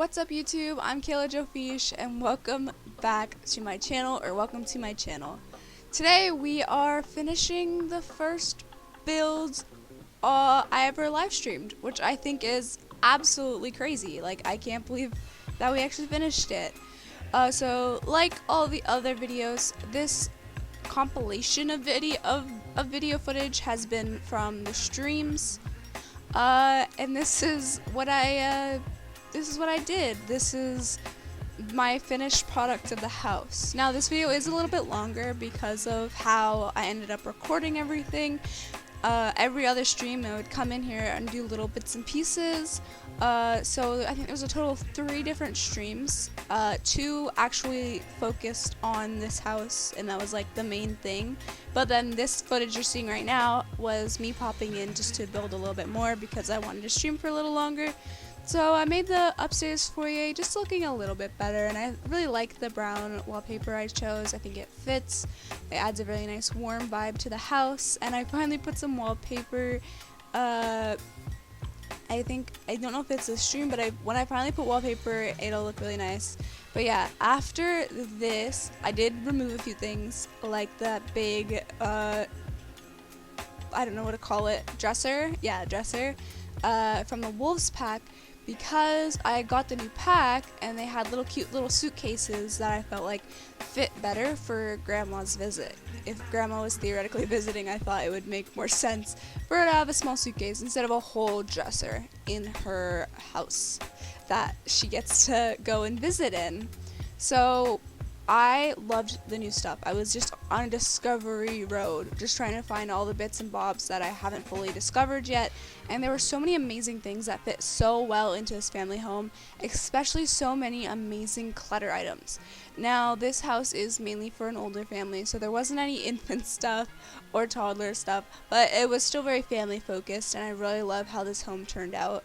What's up YouTube? I'm Kayla Jo Fish and welcome back to my channel, Today we are finishing the first build I ever live streamed, which I think is absolutely crazy. Like, I can't believe that we actually finished it. So like all the other videos, this compilation of video footage has been from the streams, and this is what I did. This is my finished product of the house. Now this video is a little bit longer because of how I ended up recording everything. Every other stream I would come in here and do little bits and pieces. So I think there was a total of 3 different streams. 2 actually focused on this house, and that was like the main thing. But then this footage you're seeing right now was me popping in just to build a little bit more because I wanted to stream for a little longer. So I made the upstairs foyer just looking a little bit better, and I really like the brown wallpaper I chose. I think it fits. It adds a really nice warm vibe to the house, and I finally put some wallpaper. I don't know if it's a stream, but when I finally put wallpaper, it'll look really nice. But yeah, after this, I did remove a few things, like that big, I don't know what to call it, dresser? Yeah, dresser, from the Wolves pack, because I got the new pack and they had cute little suitcases that I felt like fit better for Grandma's visit. If Grandma was theoretically visiting, I thought it would make more sense for her to have a small suitcase instead of a whole dresser in her house that she gets to go and visit in. So I loved the new stuff. I was just on a discovery road, just trying to find all the bits and bobs that I haven't fully discovered yet, and there were so many amazing things that fit so well into this family home, especially so many amazing clutter items. Now, this house is mainly for an older family, so there wasn't any infant stuff or toddler stuff, but it was still very family focused, and I really love how this home turned out.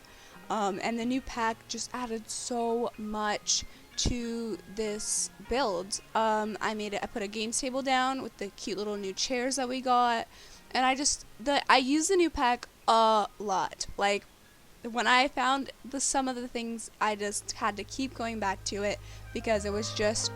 And the new pack just added so much to this build. I put a games table down with the cute little new chairs that we got, and I used the new pack a lot. Like, when I found some of the things, I just had to keep going back to it because it was just,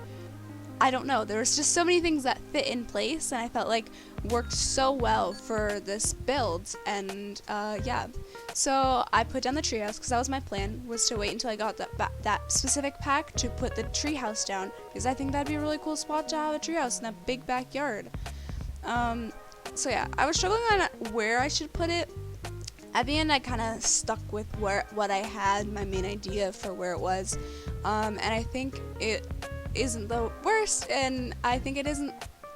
I don't know, there was just so many things that fit in place, and I felt like worked so well for this build. And yeah, so I put down the treehouse because that was my plan, was to wait until I got that specific pack to put the treehouse down, because I think that'd be a really cool spot to have a treehouse in that big backyard. So yeah, I was struggling on where I should put it. At the end, I kind of stuck with what I had, my main idea for where it was, and I think it isn't the worst, and I think it isn't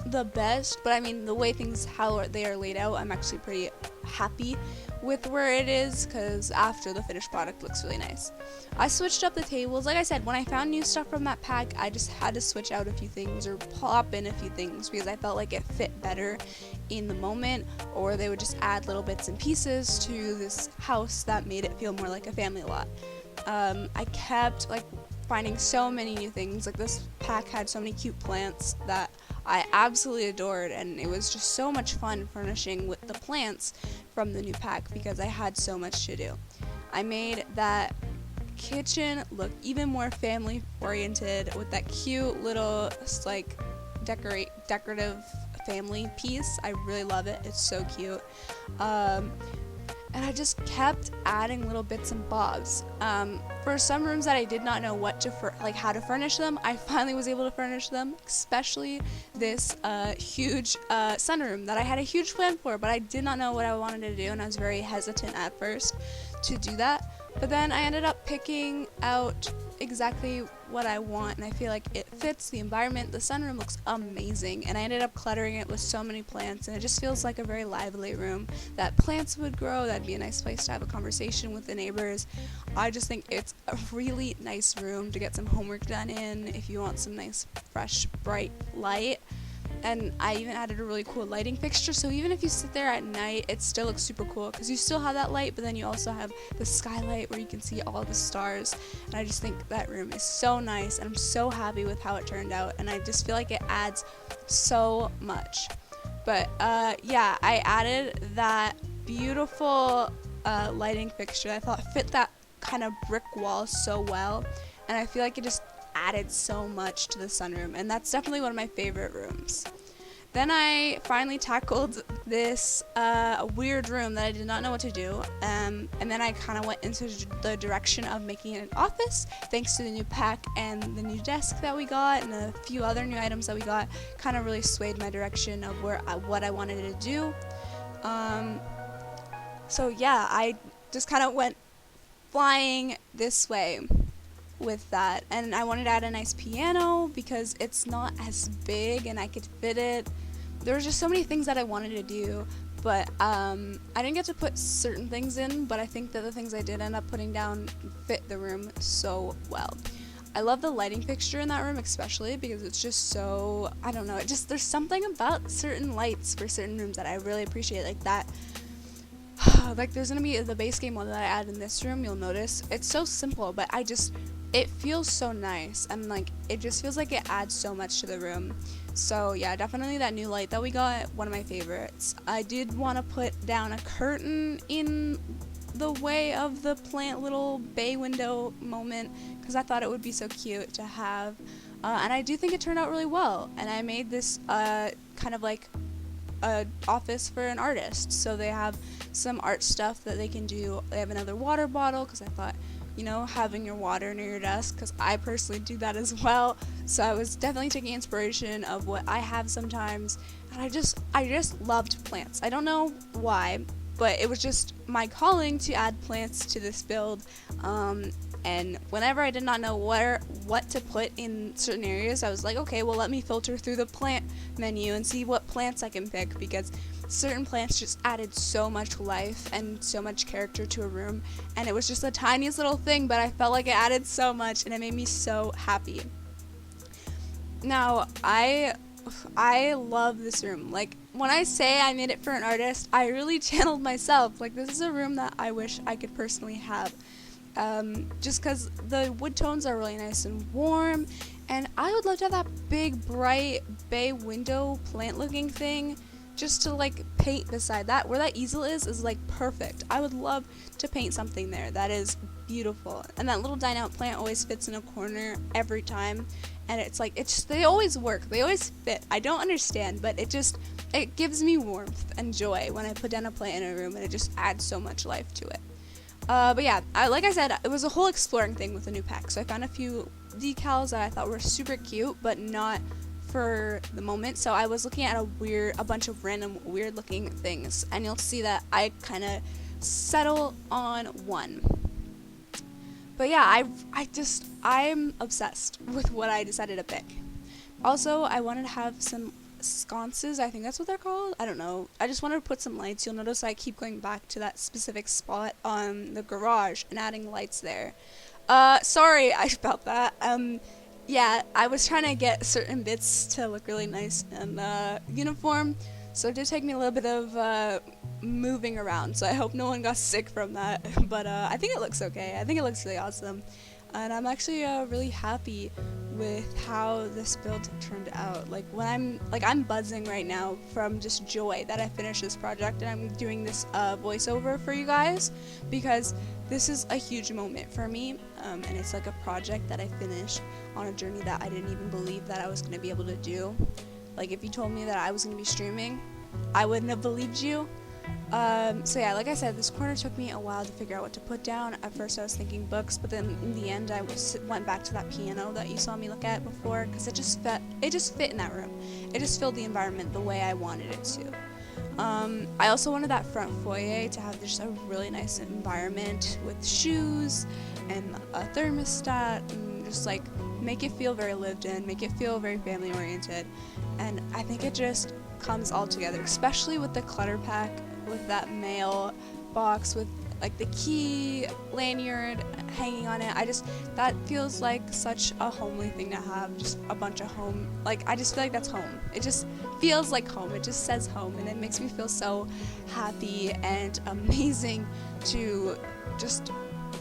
the best, but I mean, the way how they are laid out, I'm actually pretty happy with where it is, because after the finished product looks really nice. I switched up the tables. Like I said, when I found new stuff from that pack, I just had to switch out a few things or pop in a few things because I felt like it fit better in the moment, or they would just add little bits and pieces to this house that made it feel more like a family lot. I kept finding so many new things. Like, this pack had so many cute plants that I absolutely adored, and it was just so much fun furnishing with the plants from the new pack because I had so much to do. I made that kitchen look even more family oriented with that cute little decorative family piece. I really love it. It's so cute. And I just kept adding little bits and bobs. For some rooms that I did not know how to furnish them, I finally was able to furnish them, especially this huge sunroom that I had a huge plan for, but I did not know what I wanted to do, and I was very hesitant at first to do that. But then I ended up picking out exactly what I want, and I feel like it fits the environment. The sunroom looks amazing, and I ended up cluttering it with so many plants, and it just feels like a very lively room that plants would grow. That'd be a nice place to have a conversation with the neighbors. I just think it's a really nice room to get some homework done in if you want some nice, fresh, bright light. And I even added a really cool lighting fixture, so even if you sit there at night, it still looks super cool because you still have that light, but then you also have the skylight where you can see all the stars. And I just think that room is so nice, and I'm so happy with how it turned out, and I just feel like it adds so much. But yeah, I added that beautiful lighting fixture that I thought fit that kind of brick wall so well. and I feel like it just added so much to the sunroom, and that's definitely one of my favorite rooms. Then I finally tackled this weird room that I did not know what to do, and then I kind of went into the direction of making it an office, thanks to the new pack and the new desk that we got, and a few other new items that we got. Kind of really swayed my direction of what I wanted to do. So yeah, I just kind of went flying this way with that, and I wanted to add a nice piano because it's not as big and I could fit it. There were just so many things that I wanted to do, but I didn't get to put certain things in, but I think that the things I did end up putting down fit the room so well. I love the lighting fixture in that room, especially because it's just so, I don't know, there's something about certain lights for certain rooms that I really appreciate, like that. Like there's gonna be the base game one that I add in this room, you'll notice. It's so simple, but it feels so nice, and like it just feels like it adds so much to the room. So yeah, definitely that new light that we got, one of my favorites. I did want to put down a curtain in the way of the plant little bay window moment because I thought it would be so cute to have, and I do think it turned out really well. And I made this kind of like a office for an artist, so they have some art stuff that they can do. They have another water bottle because I thought, you know, having your water near your desk, because I personally do that as well. So I was definitely taking inspiration of what I have sometimes, and I just loved plants. I don't know why, but it was just my calling to add plants to this build. And whenever I did not know what to put in certain areas, I was like, okay, well, let me filter through the plant menu and see what plants I can pick, because certain plants just added so much life and so much character to a room, and it was just the tiniest little thing, but I felt like it added so much, and it made me so happy. Now, I love this room. Like, when I say I made it for an artist, I really channeled myself. Like, this is a room that I wish I could personally have. Just because the wood tones are really nice and warm, and I would love to have that big, bright bay window plant looking thing just to like paint beside that. Where that easel is like perfect. I would love to paint something there that is beautiful. And that little dine out plant always fits in a corner every time, and it's like, they always work, they always fit. I don't understand, but it gives me warmth and joy when I put down a plant in a room, and it just adds so much life to it. But yeah, like I said, it was a whole exploring thing with the new pack. So I found a few decals that I thought were super cute, but not for the moment. So I was looking at a bunch of random weird looking things, and you'll see that I kind of settle on one. But yeah, I'm obsessed with what I decided to pick. Also, I wanted to have some sconces, I think that's what they're called. I don't know. I just wanted to put some lights. You'll notice I keep going back to that specific spot on the garage and adding lights there. Sorry about that. Yeah, I was trying to get certain bits to look really nice and uniform, so it did take me a little bit of moving around, so I hope no one got sick from that. But I think it looks okay. I think it looks really awesome, and I'm actually really happy with how this build turned out. Like, I'm buzzing right now from just joy that I finished this project, and I'm doing this voiceover for you guys because this is a huge moment for me, and it's like a project that I finished on a journey that I didn't even believe that I was going to be able to do. Like, if you told me that I was going to be streaming, I wouldn't have believed you. So yeah, like I said, this corner took me a while to figure out what to put down. At first I was thinking books, but then in the end I went back to that piano that you saw me look at before, because it just fit in that room. It just filled the environment the way I wanted it to. I also wanted that front foyer to have just a really nice environment with shoes and a thermostat, and just like make it feel very lived in, make it feel very family oriented. And I think it just comes all together, especially with the clutter pack, with that mail box with like the key lanyard hanging on it. That feels like such a homely thing to have, just a bunch of home, like I just feel like that's home. It just feels like home. It just says home, and it makes me feel so happy and amazing to just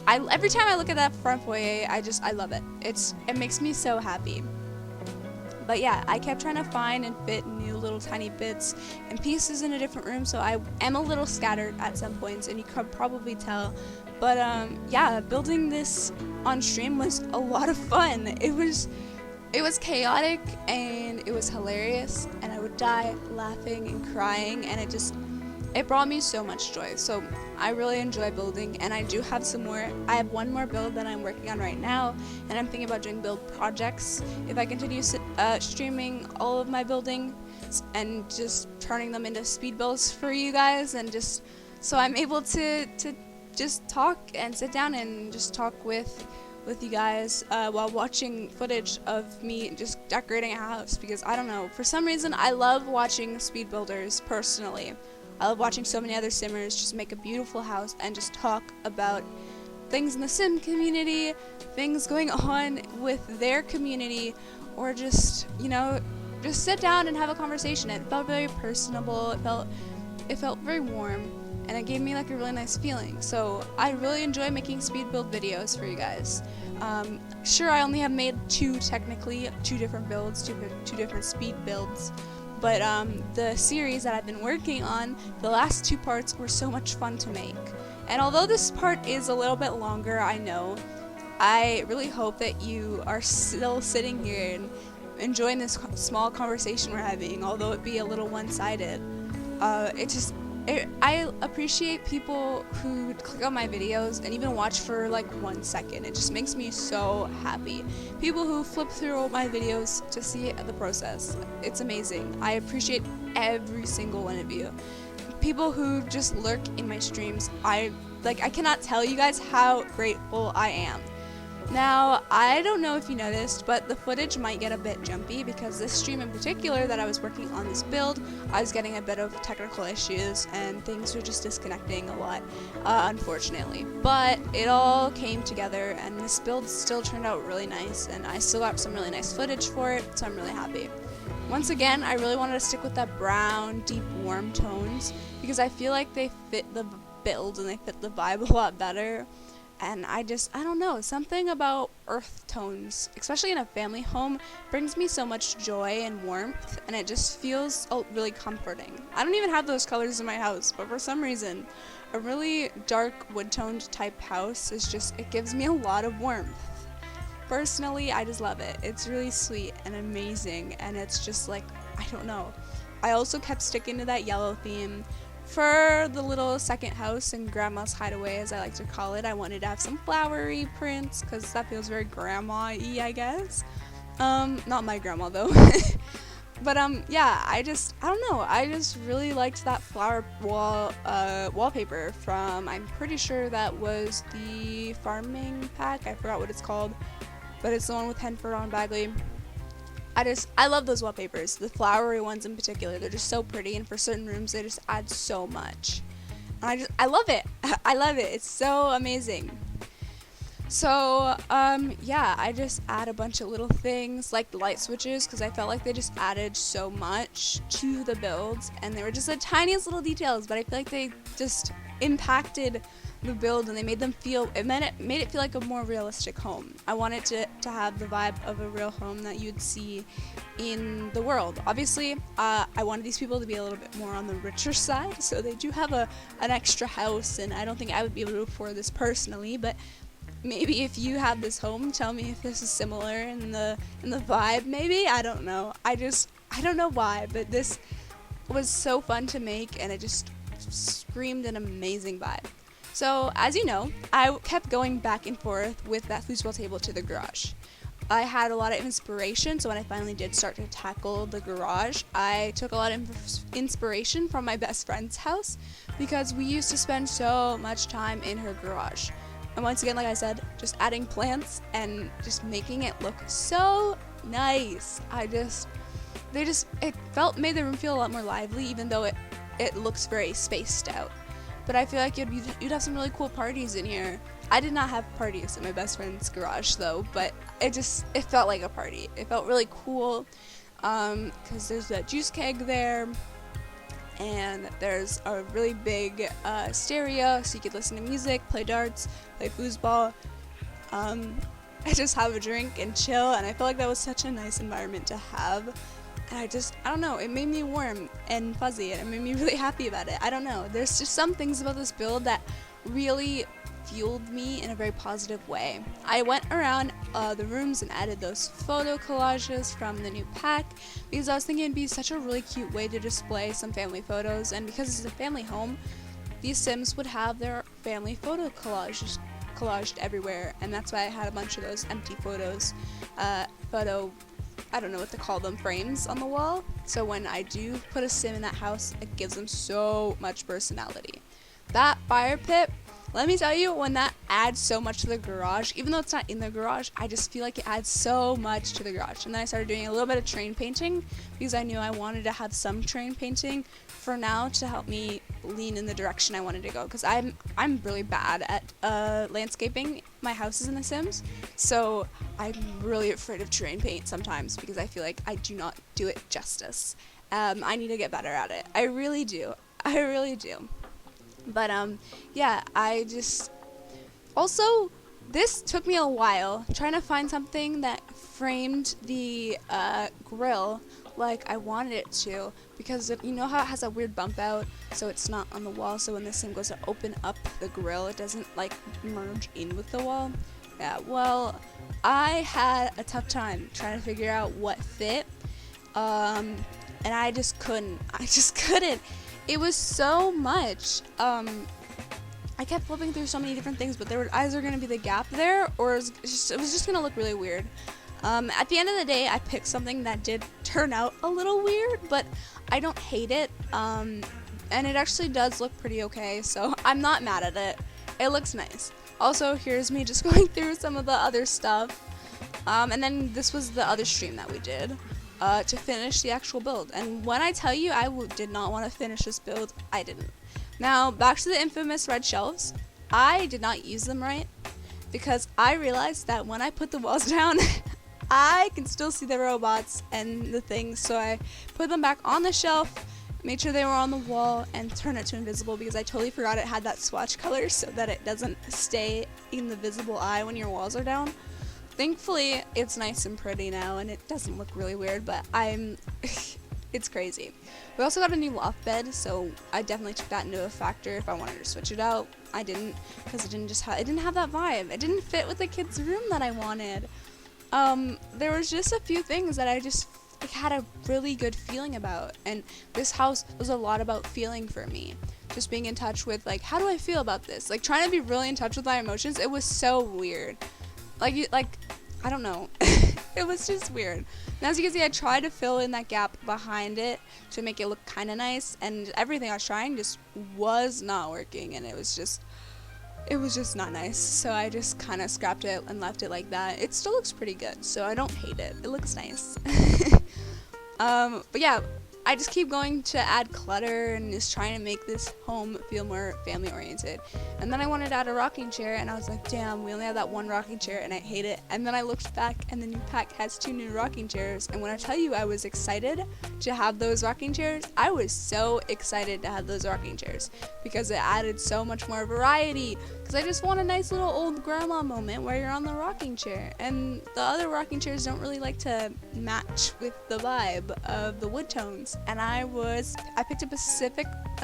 every time I look at that front foyer, I love it. It makes me so happy. But yeah, I kept trying to find and fit new little tiny bits and pieces in a different room, so I am a little scattered at some points, and you could probably tell. But yeah, building this on stream was a lot of fun. It was chaotic and it was hilarious, and I would die laughing and crying, and it brought me so much joy. So I really enjoy building, and I do have some more. I have one more build that I'm working on right now, and I'm thinking about doing build projects if I continue streaming all of my building and just turning them into speed builds for you guys, and just so I'm able to just talk and sit down and just talk with you guys while watching footage of me just decorating a house, because I don't know, for some reason I love watching speed builders personally. I love watching so many other simmers just make a beautiful house and just talk about things in the sim community, things going on with their community, or just, you know, just sit down and have a conversation. It felt very personable, it felt very warm, and it gave me like a really nice feeling. So I really enjoy making speed build videos for you guys. Sure, I only have made two different builds, two different speed builds, but the series that I've been working on, the last two parts were so much fun to make. And although this part is a little bit longer, I know, I really hope that you are still sitting here and enjoying this small conversation we're having, although it be a little one-sided. I appreciate people who click on my videos and even watch for like 1 second. It just makes me so happy. People who flip through my videos to see the process. It's amazing. I appreciate every single one of you. People who just lurk in my streams, I cannot tell you guys how grateful I am. Now, I don't know if you noticed, but the footage might get a bit jumpy because this stream in particular that I was working on this build, I was getting a bit of technical issues and things were just disconnecting a lot, unfortunately. But it all came together and this build still turned out really nice, and I still got some really nice footage for it, so I'm really happy. Once again, I really wanted to stick with that brown, deep, warm tones because I feel like they fit the build and they fit the vibe a lot better. And I don't know, something about earth tones, especially in a family home, brings me so much joy and warmth, and it just feels really comforting. I don't even have those colors in my house, but for some reason, a really dark wood-toned type house it gives me a lot of warmth. Personally, I just love it. It's really sweet and amazing, and it's just like, I don't know. I also kept sticking to that yellow theme. For the little second house and grandma's hideaway, as I like to call it, I wanted to have some flowery prints because that feels very grandma-y, I guess. Not my grandma though. But yeah, I don't know. I just really liked that flower wallpaper from, I'm pretty sure that was the farming pack. I forgot what it's called, but it's the one with Henford on Bagley. I love those wallpapers, the flowery ones in particular. They're just so pretty, and for certain rooms they just add so much. And I love it. I love it. It's so amazing. So yeah, I just add a bunch of little things like the light switches because I felt like they just added so much to the builds, and they were just the tiniest little details, but I feel like they just impacted the build and they made it feel like a more realistic home. I wanted to have the vibe of a real home that you'd see in the world. Obviously, I wanted these people to be a little bit more on the richer side, so they do have an extra house, and I don't think I would be able to afford this personally, but maybe if you have this home, tell me if this is similar in the vibe. Maybe, I don't know. I don't know why, but this was so fun to make, and it just screamed an amazing vibe. So, as you know, I kept going back and forth with that foosball table to the garage. I had a lot of inspiration, so when I finally did start to tackle the garage, I took a lot of inspiration from my best friend's house because we used to spend so much time in her garage. And once again, like I said, just adding plants and just making it look so nice. Made the room feel a lot more lively, even though it looks very spaced out. But I feel like you'd have some really cool parties in here. I did not have parties in my best friend's garage though, but it felt like a party. It felt really cool because there's a juice keg there, and there's a really big stereo so you could listen to music, play darts, play foosball. and just have a drink and chill, and I felt like that was such a nice environment to have. And I don't know, it made me warm and fuzzy, and it made me really happy about it. I don't know, there's just some things about this build that really fueled me in a very positive way. I went around the rooms and added those photo collages from the new pack because I was thinking it'd be such a really cute way to display some family photos, and because it's a family home, these Sims would have their family photo collaged everywhere, and that's why I had a bunch of those empty I don't know what to call them, frames on the wall. So when I do put a Sim in that house, it gives them so much personality. That fire pit, let me tell you, when that adds so much to the garage, even though it's not in the garage, I just feel like it adds so much to the garage. And then I started doing a little bit of terrain painting because I knew I wanted to have some terrain painting for now to help me lean in the direction I wanted to go, because I'm really bad at landscaping my houses in The Sims, so I'm really afraid of terrain paint sometimes because I feel like I do not do it justice. I need to get better at it. I really do. But yeah, I just also, this took me a while trying to find something that framed the grill like I wanted it to, because you know how it has a weird bump out, so it's not on the wall, so when the Sim goes to open up the grill, it doesn't like merge in with the wall. Yeah, well, I had a tough time trying to figure out what fit, and I just couldn't. It was so much. I kept flipping through so many different things, but there were either going to be the gap there, or it was just going to look really weird. At the end of the day, I picked something that did turn out a little weird, but I don't hate it. And it actually does look pretty okay, so I'm not mad at it. It looks nice. Also, here's me just going through some of the other stuff. And then this was the other stream that we did to finish the actual build. And when I tell you I did not want to finish this build, I didn't. Now, back to the infamous red shelves. I did not use them right because I realized that when I put the walls down, I can still see the robots and the things, so I put them back on the shelf, made sure they were on the wall, and turned it to invisible because I totally forgot it had that swatch color so that it doesn't stay in the visible eye when your walls are down. Thankfully, it's nice and pretty now, and it doesn't look really weird, but it's crazy. We also got a new loft bed, so I definitely took that into a factor if I wanted to switch it out. I didn't, because it didn't have that vibe. It didn't fit with the kids' room that I wanted. There was just a few things that I just had a really good feeling about, and this house was a lot about feeling for me. Just being in touch with, like, how do I feel about this? Like, trying to be really in touch with my emotions. It was so weird. I don't know. It was just weird. And as you can see, I tried to fill in that gap behind it to make it look kind of nice, and everything I was trying just was not working, and it was just not nice. So I just kind of scrapped it and left it like that. It still looks pretty good, so I don't hate it. It looks nice. But yeah, I just keep going to add clutter and just trying to make this home feel more family oriented. And then I wanted to add a rocking chair, and I was like, damn, we only have that one rocking chair and I hate it. And then I looked back and the new pack has 2 new rocking chairs, and when I tell you I was excited to have those rocking chairs, I was so excited to have those rocking chairs because it added so much more variety. Because I just want a nice little old grandma moment where you're on the rocking chair, and the other rocking chairs don't really like to match with the vibe of the wood tones. And I picked a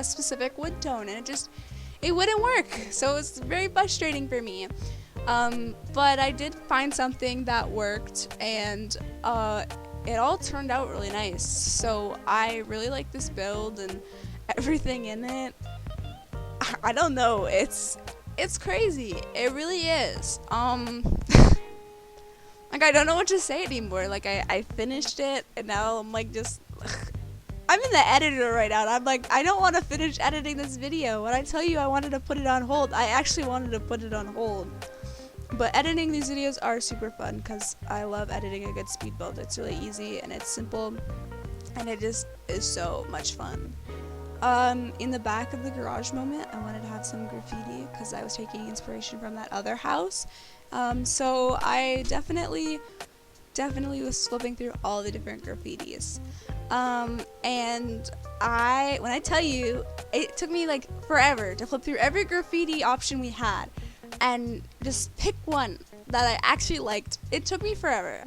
specific wood tone, and it wouldn't work, so it was very frustrating for me. But I did find something that worked, and it all turned out really nice. So I really like this build and everything in it. I don't know, it's crazy. It really is. Like, I don't know what to say anymore. Like, I finished it, and now I'm like, just I'm in the editor right now, and I'm like, I don't want to finish editing this video. When I tell you I wanted to put it on hold, I actually wanted to put it on hold. But editing these videos are super fun because I love editing a good speed build. It's really easy and it's simple, and it just is so much fun. In the back of the garage moment, I wanted to have some graffiti because I was taking inspiration from that other house. So I definitely was flipping through all the different graffitis. And when I tell you, it took me like forever to flip through every graffiti option we had and just pick one that I actually liked. It took me forever.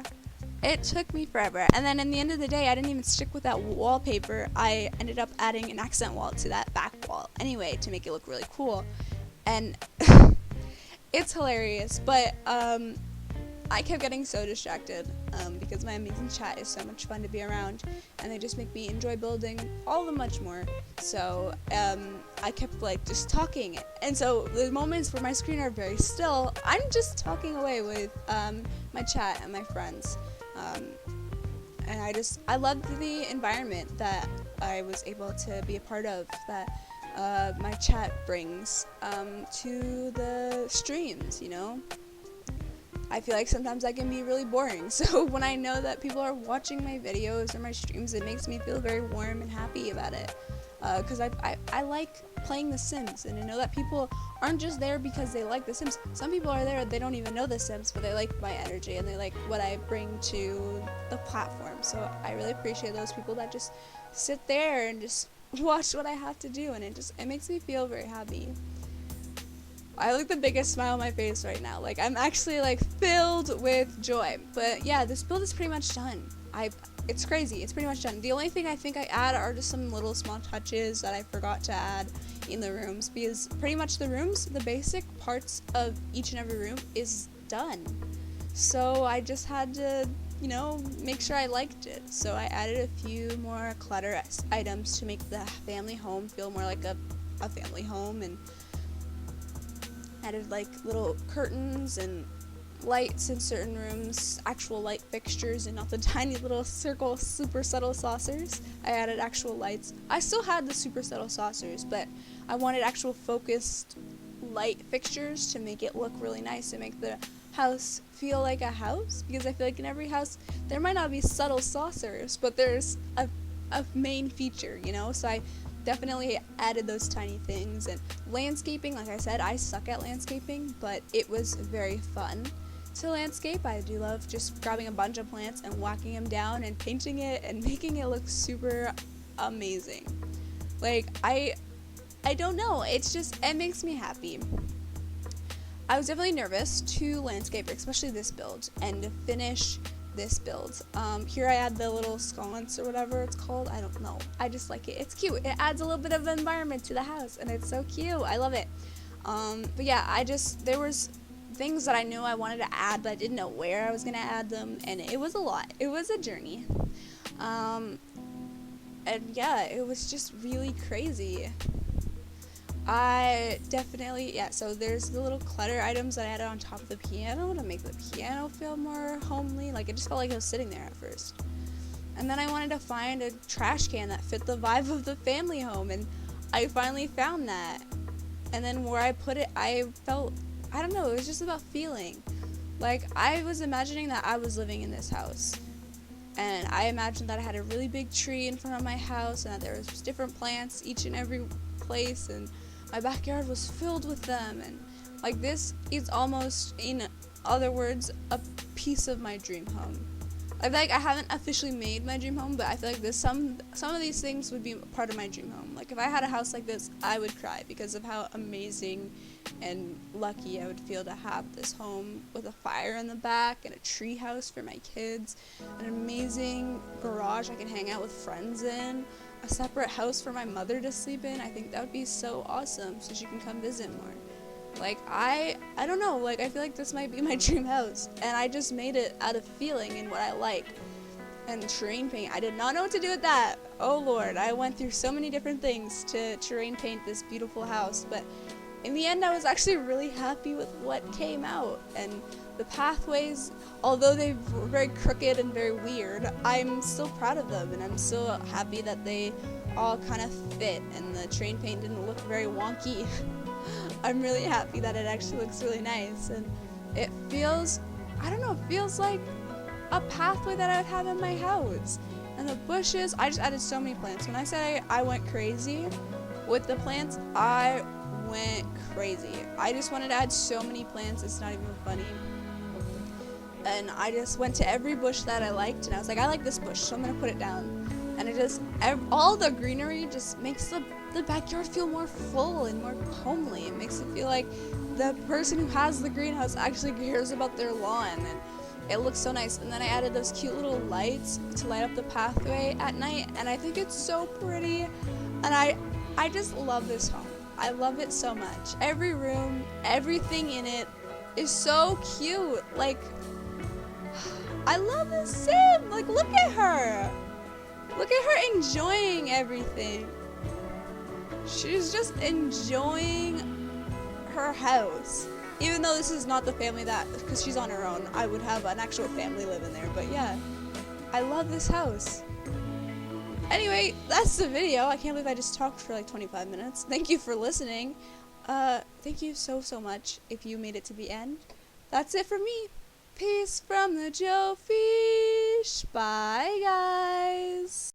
And then in the end of the day, I didn't even stick with that wallpaper. I ended up adding an accent wall to that back wall anyway to make it look really cool. And it's hilarious, but I kept getting so distracted because my amazing chat is so much fun to be around, and they just make me enjoy building all the much more. So I kept like just talking, and so the moments where my screen are very still, I'm just talking away with my chat and my friends. And I loved the environment that I was able to be a part of, that my chat brings to the streams, you know? I feel like sometimes I can be really boring, so when I know that people are watching my videos or my streams, it makes me feel very warm and happy about it. Because I like playing The Sims, and I know that people aren't just there because they like The Sims. Some people are there, they don't even know The Sims, but they like my energy and they like what I bring to the platform. So I really appreciate those people that just sit there and just watch what I have to do, and it makes me feel very happy. I have like the biggest smile on my face right now. Like, I'm actually like filled with joy. But yeah, this build is pretty much done. It's crazy. It's pretty much done. The only thing I think I add are just some little small touches that I forgot to add in the rooms, because pretty much the rooms, the basic parts of each and every room is done. So I just had to, you know, make sure I liked it. So I added a few more clutter items to make the family home feel more like a family home, and added like little curtains and lights in certain rooms, actual light fixtures and not the tiny little circle super subtle saucers. I added actual lights. I still had the super subtle saucers, but I wanted actual focused light fixtures to make it look really nice and make the house feel like a house, because I feel like in every house there might not be subtle saucers, but there's a main feature, you know? So I definitely added those tiny things. And landscaping, like I said, I suck at landscaping, but it was very fun to landscape. I do love just grabbing a bunch of plants and whacking them down and painting it and making it look super amazing. Like, I don't know, it makes me happy. I was definitely nervous to landscape, especially this build, and to finish this build. Here I add the little sconce or whatever it's called. I don't know. I just like it. It's cute. It adds a little bit of environment to the house, and it's so cute. I love it. But yeah, there was things that I knew I wanted to add, but I didn't know where I was gonna add them, and it was a lot. It was a journey. And yeah, it was just really crazy. So there's the little clutter items that I added on top of the piano to make the piano feel more homely. Like, it just felt like I was sitting there at first. And then I wanted to find a trash can that fit the vibe of the family home, and I finally found that. And then where I put it, I don't know, it was just about feeling. Like, I was imagining that I was living in this house. And I imagined that I had a really big tree in front of my house, and that there was different plants each and every place, and my backyard was filled with them, and like, this is almost, in other words, a piece of my dream home. I feel like I haven't officially made my dream home, but I feel like some of these things would be part of my dream home. Like, if I had a house like this, I would cry because of how amazing and lucky I would feel to have this home with a fire in the back and a tree house for my kids, an amazing garage I can hang out with friends in, a separate house for my mother to sleep in. I think that would be so awesome, so she can come visit more. Like, I don't know, like, I feel like this might be my dream house, and I just made it out of feeling and what I like. And terrain paint, I did not know what to do with that. Oh Lord, I went through so many different things to terrain paint this beautiful house, but in the end I was actually really happy with what came out. And the pathways, although they were very crooked and very weird, I'm still proud of them, and I'm still happy that they all kind of fit and the terrain paint didn't look very wonky. I'm really happy that it actually looks really nice, and it feels, I don't know, it feels like a pathway that I would have in my house. And the bushes, I just added so many plants. When I say I went crazy with the plants, I went crazy. I just wanted to add so many plants, it's not even funny. And I just went to every bush that I liked, and I was like, I like this bush, so I'm gonna put it down. And it just, all the greenery just makes the the backyard feel more full and more homely. It makes it feel like the person who has the greenhouse actually cares about their lawn, and it looks so nice. And then I added those cute little lights to light up the pathway at night, and I think it's so pretty. And I just love this home. I love it so much. Every room, everything in it is so cute. Like, I love this sim. Like, look at her. Look at her enjoying everything. She's just enjoying her house. Even though this is not the family that, because she's on her own, I would have an actual family living there. But yeah, I love this house. Anyway, that's the video. I can't believe I just talked for like 25 minutes. Thank you for listening. Thank you so much if you made it to the end. That's it for me. Peace from the Joe Fish. Bye, guys.